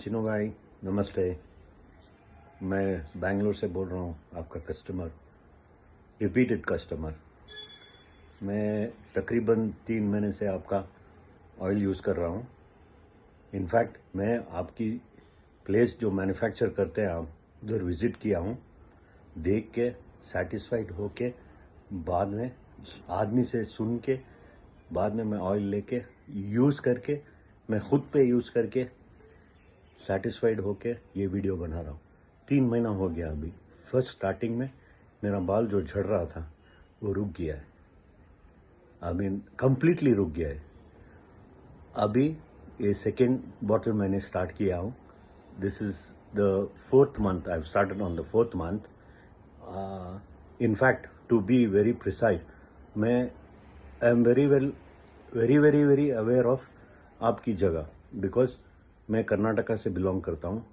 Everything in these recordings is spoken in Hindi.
चिनू भाई नमस्ते। मैं बैंगलोर से बोल रहा हूँ, आपका कस्टमर, रिपीटेड कस्टमर। मैं तकरीबन 3 महीने से आपका ऑयल यूज़ कर रहा हूँ। इनफैक्ट मैं आपकी प्लेस जो मैन्युफैक्चर करते हैं आप उधर विज़िट किया हूँ, देख के सेटिस्फाइड होके बाद में आदमी से सुन के बाद में मैं ऑयल लेके यूज़ करके मैं खुद पे यूज़ करके सेटिस्फाइड होके ये वीडियो बना रहा हूँ। 3 महीना हो गया अभी। फर्स्ट स्टार्टिंग में मेरा बाल जो झड़ रहा था वो रुक गया है, आई मीन कम्प्लीटली रुक गया है। अभी ये सेकेंड बॉटल मैंने स्टार्ट किया हूँ। This is the 4th month, I have started on the 4th month. In fact to be very precise, मैं I am very aware of आपकी जगह, बिकॉज मैं कर्नाटका से बिलोंग करता हूँ।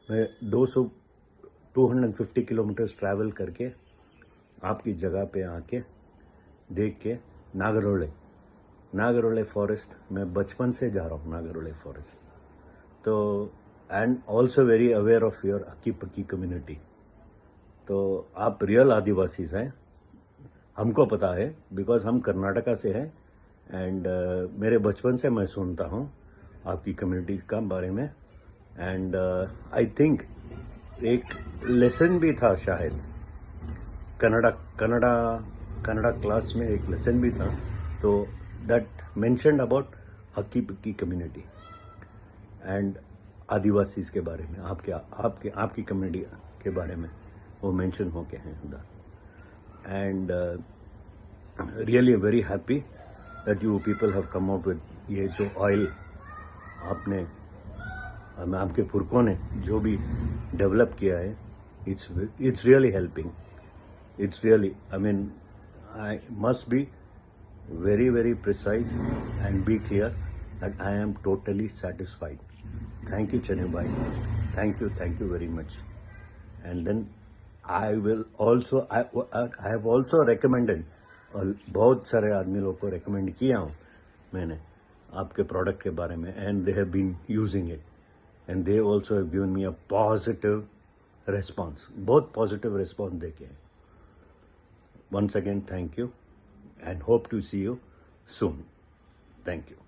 मैं 250 किलोमीटर्स ट्रैवल करके आपकी जगह पे आके देख के नागरोले फॉरेस्ट, मैं बचपन से जा रहा हूँ नागरोले फॉरेस्ट। तो and also very aware of your Hakki Pikki community. तो आप रियल आदिवासीज हैं, हमको पता है, बिकॉज हम कर्नाटका से हैं। एंड मेरे बचपन से मैं सुनता हूँ आपकी कम्युनिटी का बारे में। एंड आई थिंक एक लेसन भी था शायद कन्नड़ा क्लास में, एक लेसन भी था, तो that mentioned about hockey पिक्की community and Adivasis के बारे में, आपकी कम्युनिटी के बारे में वो मेंशन होके हैं उधर। And really very happy that you people have come out with ये जो ऑयल आपने आपके पुरखों ने जो भी डेवलप किया है, it's really helping. It's really, I mean I must be very precise and be clear that I am totally satisfied. Thank you Chanu bhai, thank you very much. And then I will also I have also recommended, और बहुत सारे आदमी लोग को recommend किया हूँ मैंने आपके प्रोडक्ट के बारे में, and they have been using it and they also have given me a positive response, बहुत positive response देके हैं। Once again thank you and hope to see you soon. Thank you.